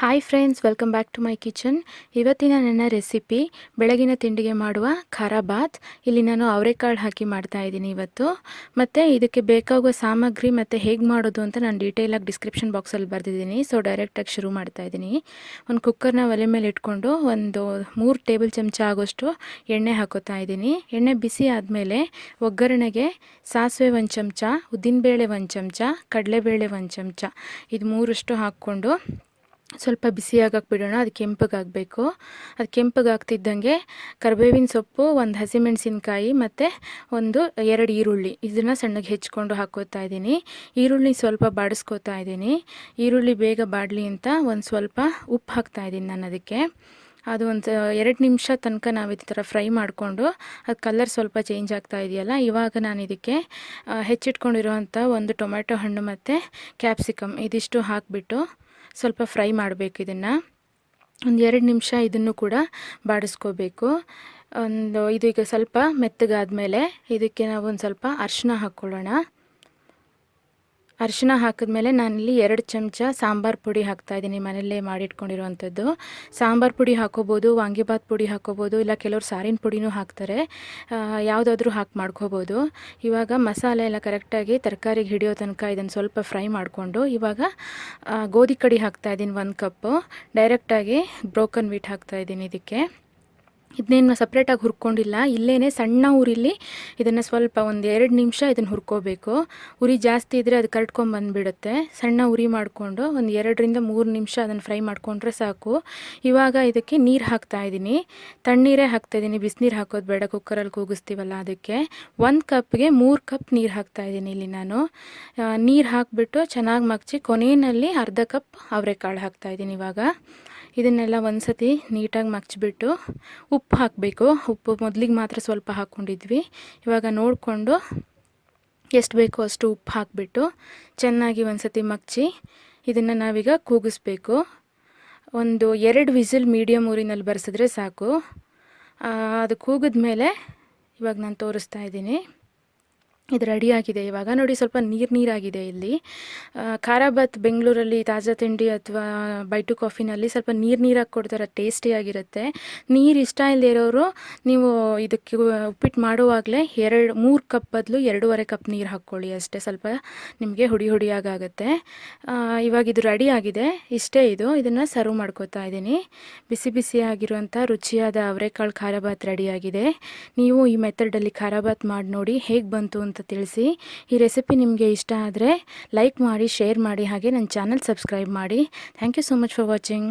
Hi friends, welcome back to my kitchen. ಇವತ್ತಿನ ನನ್ನ recipe ಬೆಳಗಿನ ತಿಂಡಿಗೆ ಮಾಡುವ ಖರಾಬಾತ್. ಇಲ್ಲಿ ನಾನು ಅವರೆಕಾಳು ಹಾಕಿ ಮಾಡ್ತಾ ಇದ್ದೀನಿ ಇವತ್ತು. ಮತ್ತು ಇದಕ್ಕೆ ಬೇಕಾಗುವ ಸಾಮಗ್ರಿ ಮತ್ತು ಹೇಗೆ ಮಾಡೋದು ಅಂತ ನಾನು ಡೀಟೇಲಾಗಿ ಡಿಸ್ಕ್ರಿಪ್ಷನ್ ಬಾಕ್ಸಲ್ಲಿ ಬರೆದಿದ್ದೀನಿ. ಸೊ ಡೈರೆಕ್ಟಾಗಿ ಶುರು ಮಾಡ್ತಾ ಇದ್ದೀನಿ. ಒಂದು ಕುಕ್ಕರ್ನ ಒಲೆ ಮೇಲೆ ಇಟ್ಕೊಂಡು ಒಂದು 3 ಟೇಬಲ್ ಚಮಚ ಆಗೋಷ್ಟು ಎಣ್ಣೆ ಹಾಕೋತಾ ಇದ್ದೀನಿ. ಎಣ್ಣೆ ಬಿಸಿ ಆದಮೇಲೆ ಒಗ್ಗರಣೆಗೆ ಸಾಸಿವೆ 1 ಚಮಚ, ಉದ್ದಿನಬೇಳೆ 1 ಚಮಚ, ಕಡಲೆಬೇಳೆ 1 ಚಮಚ, ಇದು 3 ಹಾಕ್ಕೊಂಡು ಸ್ವಲ್ಪ ಬಿಸಿಯಾಗಕ್ಕೆ ಬಿಡೋಣ. ಅದು ಕೆಂಪಗಾಗಬೇಕು. ಅದು ಕೆಂಪಗಾಗ್ತಿದ್ದಂಗೆ ಕರಿಬೇವಿನ ಸೊಪ್ಪು, ಒಂದು ಹಸಿಮೆಣಸಿನ್ಕಾಯಿ ಮತ್ತು 2 ಈರುಳ್ಳಿ, ಇದನ್ನು ಸಣ್ಣಗೆ ಹೆಚ್ಚಿಕೊಂಡು ಹಾಕೋತಾ ಇದ್ದೀನಿ. ಈರುಳ್ಳಿ ಸ್ವಲ್ಪ ಬಾಡಿಸ್ಕೋತಾ ಇದ್ದೀನಿ. ಈರುಳ್ಳಿ ಬೇಗ ಬಾಡಲಿ ಅಂತ ಒಂದು ಸ್ವಲ್ಪ ಉಪ್ಪು ಹಾಕ್ತಾ ಇದ್ದೀನಿ ನಾನು ಅದಕ್ಕೆ. ಅದು ಒಂದು 2 ನಿಮಿಷ ತನಕ ನಾವು ಈ ಥರ ಫ್ರೈ ಮಾಡಿಕೊಂಡು ಅದು ಕಲರ್ ಸ್ವಲ್ಪ ಚೇಂಜ್ ಆಗ್ತಾ ಇದೆಯಲ್ಲ, ಇವಾಗ ನಾನು ಇದಕ್ಕೆ ಹೆಚ್ಚಿಟ್ಕೊಂಡಿರುವಂಥ 1 ಟೊಮೆಟೊ ಹಣ್ಣು ಮತ್ತು ಕ್ಯಾಪ್ಸಿಕಮ್ ಇದಿಷ್ಟು ಹಾಕಿಬಿಟ್ಟು ಸ್ವಲ್ಪ ಫ್ರೈ ಮಾಡಬೇಕು. ಇದನ್ನು ಒಂದು 2 ನಿಮಿಷ ಇದನ್ನು ಕೂಡ ಬಾಡಿಸ್ಕೋಬೇಕು. ಇದು ಈಗ ಸ್ವಲ್ಪ ಮೆತ್ತಗಾದ್ಮೇಲೆ ಇದಕ್ಕೆ ನಾವು ಒಂದು ಸ್ವಲ್ಪ ಅರಿಶಿನ ಹಾಕ್ಕೊಳ್ಳೋಣ. ಅರಿಶಿನ ಹಾಕಿದ್ಮೇಲೆ ನಾನಿಲ್ಲಿ 2 ಚಮಚ ಸಾಂಬಾರು ಪುಡಿ ಹಾಕ್ತಾಯಿದ್ದೀನಿ, ಮನೆಯಲ್ಲೇ ಮಾಡಿಟ್ಕೊಂಡಿರುವಂಥದ್ದು. ಸಾಂಬಾರು ಪುಡಿ ಹಾಕೋಬೋದು, ವಾಂಗಿಬಾತ್ ಪುಡಿ ಹಾಕೋಬೋದು, ಇಲ್ಲ ಕೆಲವರು ಸಾರಿನ ಪುಡಿನೂ ಹಾಕ್ತಾರೆ. ಯಾವುದಾದ್ರೂ ಹಾಕಿ ಮಾಡ್ಕೋಬೋದು. ಇವಾಗ ಮಸಾಲೆ ಎಲ್ಲ ಕರೆಕ್ಟಾಗಿ ತರಕಾರಿಗೆ ಹಿಡಿಯೋ ತನಕ ಇದನ್ನು ಸ್ವಲ್ಪ ಫ್ರೈ ಮಾಡಿಕೊಂಡು ಇವಾಗ ಗೋಧಿ ಕಡ್ಡಿ ಹಾಕ್ತಾಯಿದ್ದೀನಿ 1 ಕಪ್ಪು. ಡೈರೆಕ್ಟಾಗಿ ಬ್ರೋಕನ್ ವೀಟ್ ಹಾಕ್ತಾಯಿದ್ದೀನಿ ಇದಕ್ಕೆ. ಇದನ್ನೇನು ಸಪ್ರೇಟಾಗಿ ಹುರ್ಕೊಂಡಿಲ್ಲ, ಇಲ್ಲೇ ಸಣ್ಣ ಉರಿಲಿ ಇದನ್ನು ಸ್ವಲ್ಪ ಒಂದು 2 ನಿಮಿಷ ಇದನ್ನು ಹುರ್ಕೋಬೇಕು. ಉರಿ ಜಾಸ್ತಿ ಇದ್ದರೆ ಅದು ಕರ್ಟ್ಕೊಂಬಂದುಬಿಡುತ್ತೆ. ಸಣ್ಣ ಉರಿ ಮಾಡಿಕೊಂಡು ಒಂದು 2 ರಿಂದ 3 ನಿಮಿಷ ಅದನ್ನು ಫ್ರೈ ಮಾಡಿಕೊಂಡ್ರೆ ಸಾಕು. ಇವಾಗ ಇದಕ್ಕೆ ನೀರು ಹಾಕ್ತಾಯಿದ್ದೀನಿ. ತಣ್ಣೀರೇ ಹಾಕ್ತಾಯಿದ್ದೀನಿ, ಬಿಸಿನೀರು ಹಾಕೋದು ಬೇಡ, ಕುಕ್ಕರಲ್ಲಿ ಕೂಗಿಸ್ತೀವಲ್ಲ ಅದಕ್ಕೆ. 1 ಕಪ್ಗೆ 3 ಕಪ್ ನೀರು ಹಾಕ್ತಾಯಿದ್ದೀನಿ ಇಲ್ಲಿ ನಾನು. ನೀರು ಹಾಕಿಬಿಟ್ಟು ಚೆನ್ನಾಗಿ ಮಗ್ಚಿ ಕೊನೆಯಲ್ಲಿ ಅರ್ಧ ಕಪ್ ಅವರೆಕಾಳು ಹಾಕ್ತಾಯಿದ್ದೀನಿ. ಇವಾಗ ಇದನ್ನೆಲ್ಲ ಒಂದು ಸತಿ ನೀಟಾಗಿ ಮಗ್ಚಿಬಿಟ್ಟು ಉಪ್ಪು ಹಾಕಬೇಕು. ಉಪ್ಪು ಮೊದಲಿಗೆ ಮಾತ್ರ ಸ್ವಲ್ಪ ಹಾಕ್ಕೊಂಡಿದ್ವಿ. ಇವಾಗ ನೋಡಿಕೊಂಡು ಎಷ್ಟು ಬೇಕೋ ಅಷ್ಟು ಉಪ್ಪು ಹಾಕಿಬಿಟ್ಟು ಚೆನ್ನಾಗಿ ಒಂದು ಸತಿ ಮಗ್ಚಿ ಇದನ್ನು ನಾವೀಗ ಕೂಗಿಸ್ಬೇಕು. ಒಂದು 2 ವಿಸಿಲ್ ಮೀಡಿಯಮ್ ಊರಿನಲ್ಲಿ ಬರೆಸಿದ್ರೆ ಸಾಕು. ಅದು ಕೂಗಿದ್ಮೇಲೆ ಇವಾಗ ನಾನು ತೋರಿಸ್ತಾ ಇದ್ದೀನಿ. ಇದು ರೆಡಿಯಾಗಿದೆ. ಇವಾಗ ನೋಡಿ, ಸ್ವಲ್ಪ ನೀರಾಗಿದೆ ಇಲ್ಲಿ. ಖರಾಬಾತ್ ಬೆಂಗಳೂರಲ್ಲಿ ತಾಜಾ ತಿಂಡಿ ಅಥವಾ ಬೈಟು ಕಾಫಿನಲ್ಲಿ ಸ್ವಲ್ಪ ನೀರಾಗಿ ಕೊಡ್ತಾರೆ, ಟೇಸ್ಟಿಯಾಗಿರುತ್ತೆ. ನೀರು ಇಷ್ಟ ಇಲ್ಲದೆ ಇರೋರು ನೀವು ಇದಕ್ಕೆ ಉಪ್ಪಿಟ್ಟು ಮಾಡುವಾಗಲೇ 3 ಕಪ್ ಬದಲು 2.5 ಕಪ್ ನೀರು ಹಾಕ್ಕೊಳ್ಳಿ ಅಷ್ಟೇ, ಸ್ವಲ್ಪ ನಿಮಗೆ ಹುಡಿಯಾಗುತ್ತೆ. ಇವಾಗ ಇದು ರೆಡಿಯಾಗಿದೆ, ಇಷ್ಟೇ ಇದು. ಇದನ್ನು ಸರ್ವ್ ಮಾಡ್ಕೋತಾ ಇದ್ದೀನಿ. ಬಿಸಿ ಬಿಸಿಯಾಗಿರುವಂಥ ರುಚಿಯಾದ ಅವರೆಕಾಳು ಖಾರಾಬಾತ್ ರೆಡಿಯಾಗಿದೆ. ನೀವು ಈ ಮೆಥಡಲ್ಲಿ ಖಾರಾಬಾತ್ ಮಾಡಿ ನೋಡಿ, ಹೇಗೆ ಬಂತು ಅಂತ ತಿಳಿಸಿ. ಈ ರೆಸಿಪಿ ನಿಮಗೆ ಇಷ್ಟ ಆದರೆ ಲೈಕ್ ಮಾಡಿ, ಶೇರ್ ಮಾಡಿ, ಹಾಗೆ ನನ್ನ ಚಾನಲ್ ಸಬ್ಸ್ಕ್ರೈಬ್ ಮಾಡಿ. Thank you so much for watching.